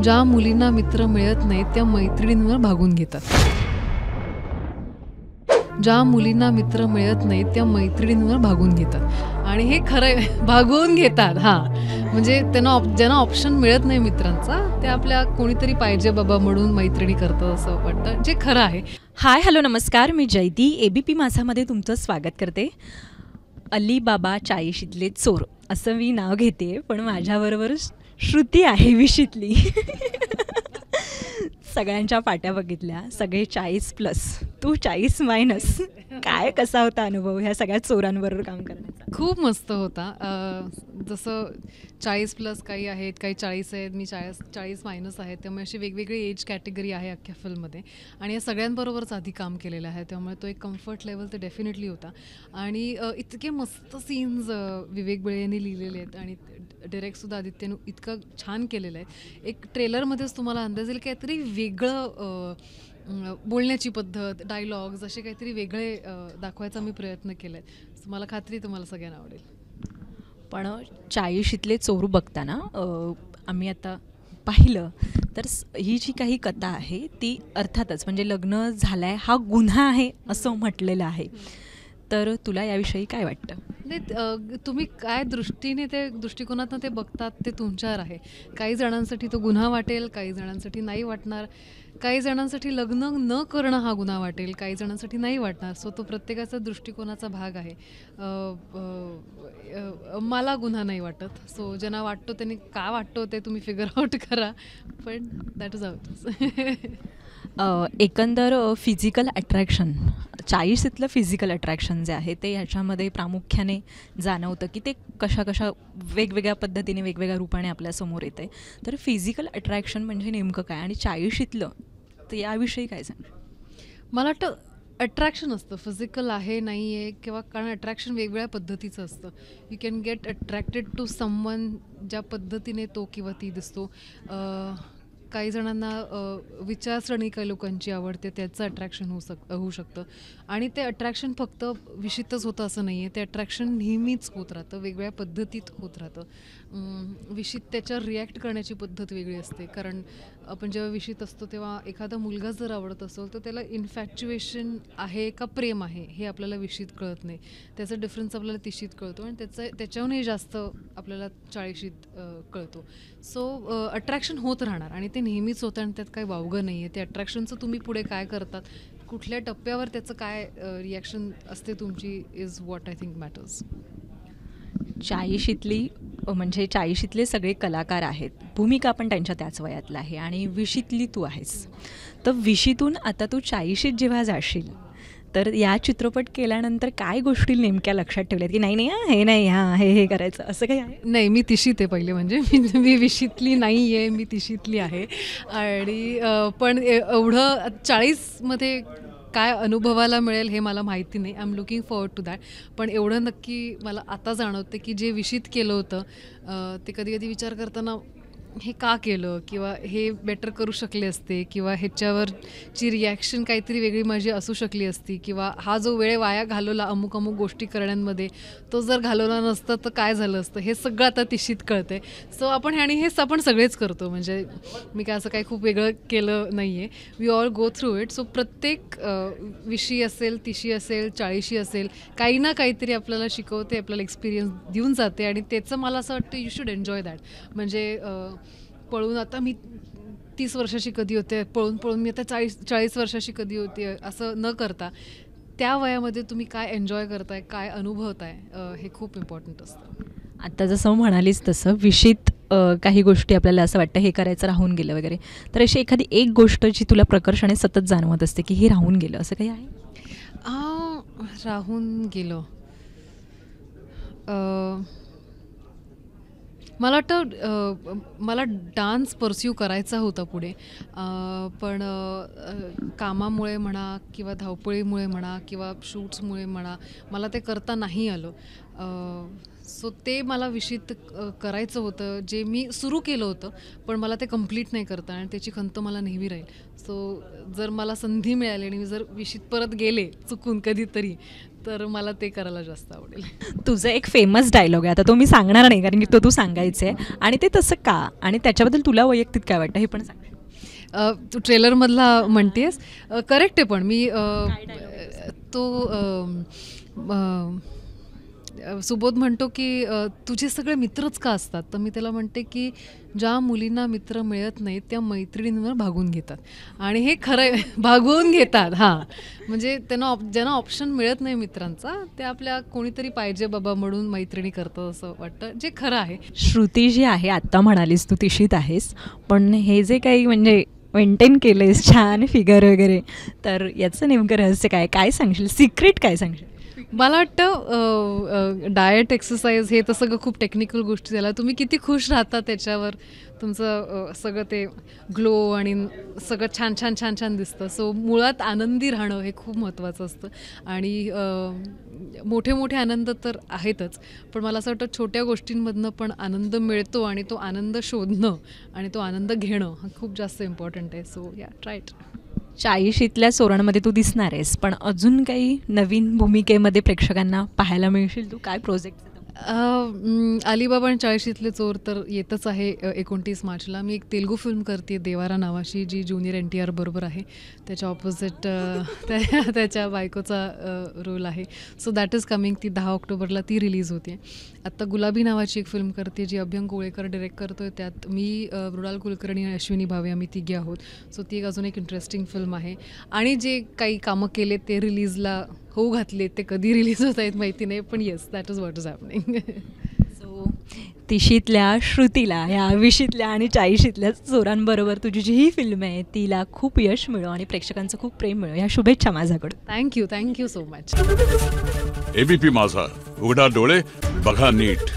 ज्या मुलींना मित्र मिळत नाहीत त्या मैत्रिणींवर भागून घेतात. ज्या मुलींना मित्र मिळत नाहीत त्या मैत्रिणींवर भागून घेतात. आणि हे खरं आहे, भागवून घेतात. म्हणजे ज्यांना ऑप्शन मिळत नाही मित्रांचा, ते आपल्या कोणीतरी पाहिजे बाबा म्हणून मैत्रिणी करतात असं वाटतं, जे खरं आहे. हाय, हॅलो, नमस्कार. मी जयती ABP माझामध्ये तुमचं स्वागत करते. अलीबाबा चाळीशीतले चोर असं मी नाव घेते, पण माझ्याबरोबर श्रुती आहे विशीतली. सगळ्यांच्या पाट्या बघितल्या, सगळे 40+, तू 40-. काय कसा होता अनुभव ह्या सगळ्या चोरांबरोबर काम करण्याचा? खूप मस्त होता. जसं 40+ काही आहेत, काही 40 आहेत, मी 40- आहेत. त्यामुळे अशी वेगवेगळी एज कॅटेगरी आहे अख्ख्या फिल्ममध्ये आणि या सगळ्यांबरोबरच आधी काम केलेलं आहे. त्यामुळे तो एक कम्फर्ट लेवल तर डेफिनेटली होता. आणि इतके मस्त सीन्स विवेक बिळे यांनी लिहिलेले आहेत आणि डिरेक्टसुद्धा आदित्यनं इतकं छान केलेलं आहे. एक ट्रेलरमध्येच तुम्हाला अंदाज येईल काहीतरी वेगळं बोलण्याची पद्धत, डायलॉग्स असे काहीतरी वेगळे दाखवायचा मी प्रयत्न केला आहे. मला खात्री आहे तुम्हाला सगळ्यांना आवडेल. पण चाळीशीतले चोर बघताना आम्ही आता पाहिलं तर ही जी काही कथा आहे ती अर्थातच म्हणजे लग्न झालं आहे हा गुन्हा आहे असं म्हटलेलं आहे. तर तुला याविषयी काय वाटतं? नाही, तुम्ही काय दृष्टिकोनातनं ते बघतात ते तुमच्यावर आहे. काही जणांसाठी तो गुन्हा वाटेल, काही जणांसाठी नाही वाटणार. काही जणांसाठी लग्न न करणं हा गुन्हा वाटेल, काही जणांसाठी नाही वाटणार. सो तो प्रत्येकाचा दृष्टिकोनाचा भाग आहे. मला गुन्हा नाही वाटत. सो ज्यांना वाटतो त्यांनी का वाटतो ते तुम्ही फिगर आउट करा, पण दॅट इज आउट. एकंदर फिजिकल अट्रॅक्शन, 40शीतलं फिजिकल अट्रॅक्शन जे आहे ते ह्याच्यामध्ये प्रामुख्याने जाणवतं की ते कशा वेगवेगळ्या पद्धतीने वेगवेगळ्या रूपाने आपल्यासमोर येतं आहे. तर फिजिकल अट्रॅक्शन म्हणजे नेमकं काय आणि 40शीतलं तर याविषयी काय सांग? मला वाटतं अट्रॅक्शन असतं, फिजिकल आहे नाही आहे किंवा कारण अट्रॅक्शन वेगवेगळ्या पद्धतीचं असतं. You can get attracted to someone ज्या पद्धतीने तो किंवा ती दिसतो. काही जणांना विचारसरणी काही लोकांची आवडते, त्याचं अट्रॅक्शन होऊ शकतं. आणि ते अट्रॅक्शन फक्त विशितच होतं असं नाही आहे. ते अट्रॅक्शन नेहमीच होत राहतं, वेगवेगळ्या पद्धतीत होत राहतं. विशित त्याच्यावर रिॲक्ट करण्याची पद्धत वेगळी असते. कारण आपण जेव्हा विशित असतो तेव्हा एखादा मुलगा जर आवडत असेल तर त्याला इन्फॅच्युएशन आहे का प्रेम आहे हे आपल्याला विशित कळत नाही. त्याचा डिफरन्स आपल्याला तिशीत कळतो आणि त्याच्याहूनही जास्त आपल्याला 40शीत कळतो. सो अट्रॅक्शन होत राहणार आणि ते नेहमीच होतं आणि त्यात काही वावगं नाही आहे. ते अट्रॅक्शनचं तुम्ही पुढे काय करतात, कुठल्या टप्प्यावर त्याचं काय रिॲक्शन असते तुमची is what I think matters. 40शीतली म्हणजे 40शीतले सगळे कलाकार आहेत, भूमिका पण त्यांच्या त्याच वयातला आहे आणि विशीतली तू आहेस. तर विशीतून आता तू 40शीत जेव्हा जाशील तर या चित्रपट केल्यानंतर काय गोष्टी नेमक्या लक्षात ठेवल्यात की नाही हे नाही हे करायचं असं काही आहे? नाही, मी तिशीत आहे पहिले म्हणजे मी विशीतली नाही आहे, मी तिशीतली आहे. आणि पण एवढं 40मध्ये काय अनुभवायला मिळेल हे मला माहिती नाही. I am looking forward to that. पण एवढं नक्की मला आता जाणवतं की जे विशीत केलं होतं ते कधी कधी विचार करताना हे का केलं किंवा हे बेटर करू शकले असते किंवा ह्याच्यावरची रिॲक्शन काहीतरी वेगळी माझी असू शकली असती किंवा हा जो वेळ वाया घालवला अमुक गोष्टी करण्यामध्ये तो जर घालवला नसता तर काय झालं असतं हे सगळं आता तिशीत कळतंय. सो हेच आपण सगळेच करतो. म्हणजे मी काय असं काही खूप वेगळं केलं नाही आहे. We all go through it. So प्रत्येक विशी असेल, तिशी असेल, 40शी असेल, काही ना काहीतरी आपल्याला शिकवते, आपल्याला एक्सपिरियन्स देऊन जाते आणि त्याचं मला असं वाटतं यू शुड एन्जॉय दॅट. म्हणजे पळून आता मी 30 वर्षाची कधी होते, पळून मी आता 40 वर्षाची कधी होते असं न करता त्या वयामध्ये तुम्ही काय एन्जॉय करताय, काय अनुभवताय हे खूप इम्पॉर्टंट असतं. आता जसं म्हणालीस तसं विशीत काही गोष्टी आपल्याला असं वाटतं हे करायचं राहून गेलं वगैरे, तर अशी एखादी एक गोष्ट जी तुला प्रकर्षाने सतत जाणवत असते की हे राहून गेलं असं काही आहे? राहून गेलं, मला वाटतं मला डान्स परस्यू करायचा होता पुढे, पण कामामुळे म्हणा किंवा धावपळीमुळे म्हणा किंवा शूट्समुळे म्हणा मला ते करता नाही आलं. सो ते मला विशीत करायचं होतं, जे मी सुरू केलं होतं, पण मला ते कंप्लीट नाही करता आणि त्याची खंत मला नेहमी राहील. सो जर मला संधी मिळाली आणि मी जर विशीत परत गेले चुकून कधीतरी, तर मला ते करायला जास्त आवडेल. तुझं एक फेमस डायलॉग आहे, आता तो मी सांगणार नाही कारण की तो तू सांगायचं आहे, आणि ते तसं का, आणि त्याच्याबद्दल तुला वैयक्तिक काय वाटतं हे पण सांग. तू ट्रेलरमधला म्हणतेस, करेक्ट आहे. पण मी तो सुबोध म्हणतो की तुझे सगळे मित्रच का असतात, तर मी त्याला म्हणते की ज्या मुलींना मित्र मिळत नाहीत त्या मैत्रिणींवर भागून घेतात. आणि हे खरं आहे, भागवून घेतात. हां, म्हणजे ज्यांना ऑप्शन मिळत नाही मित्रांचा, ते आपल्या कोणीतरी पाहिजे बाबा म्हणून मैत्रिणी करतात असं वाटतं, जे खरं आहे. श्रुती जी आहे, आत्ता म्हणालीस तू तिशीत आहेस, पण हे जे काही म्हणजे मेंटेन केलंयस छान फिगर वगैरे, तर याचं नेमकं रहस्य काय, काय सांगशील, सिक्रेट काय सांगशील? मला वाटतं डाएट, एक्सरसाइज हे तर सगळं खूप टेक्निकल गोष्टी झाल्या. तुम्ही किती खुश राहता त्याच्यावर तुमचं सगळं ते ग्लो आणि सगळं छान छान छान छान दिसतं. सो मुळात आनंदी राहणं हे खूप महत्त्वाचं असतं. आणि मोठे मोठे आनंद तर आहेतच, पण मला असं वाटतं छोट्या गोष्टींमधनं पण आनंद मिळतो आणि तो आनंद शोधणं आणि तो आनंद घेणं हा खूप जास्त इम्पॉर्टंट आहे. सो या, ट्राईट. 40शीतल्या चोरांमध्ये तू दिसणार आहेस, पण अजून काही नवीन भूमिकेमध्ये प्रेक्षकांना पाहायला मिळशील तू, काय प्रोजेक्ट? अलिबाबा आणि 40शीतले चोर तर येतच आहे 29 मार्चला. मी एक तेलुगू फिल्म करते देवारा नावाची, जी ज्युनियर NTR बरोबर आहे. त्याच्या ऑपोजिट त्याच्या बायकोचा रोल आहे. So that is coming. ती 10 ऑक्टोबरला ती रिलीज होते. आत्ता गुलाबी नावाची एक फिल्म करते जी अभ्यंग कोळेकर डिरेक्ट करतो आहे. त्यात मी, मृणाल कुलकर्णी आणि अश्विनी भावे आम्ही तिघे आहोत. सो ती एक अजून एक इंटरेस्टिंग फिल्म आहे. आणि जे काही कामं केले ते रिलीजला होऊ घातले, ते कधी रिलीज होत आहेत माहिती नाही, पण yes, that is what is happening. So तिशीतल्या श्रुतीला, ह्या 20शीतल्या आणि 40शीतल्या चोरांबरोबर तुझी जी ही फिल्म आहे तिला खूप यश मिळो आणि प्रेक्षकांचं खूप प्रेम मिळो, ह्या शुभेच्छा माझ्याकडून. Thank you so much. ABP माझा, उघडा डोळे बघा नीट.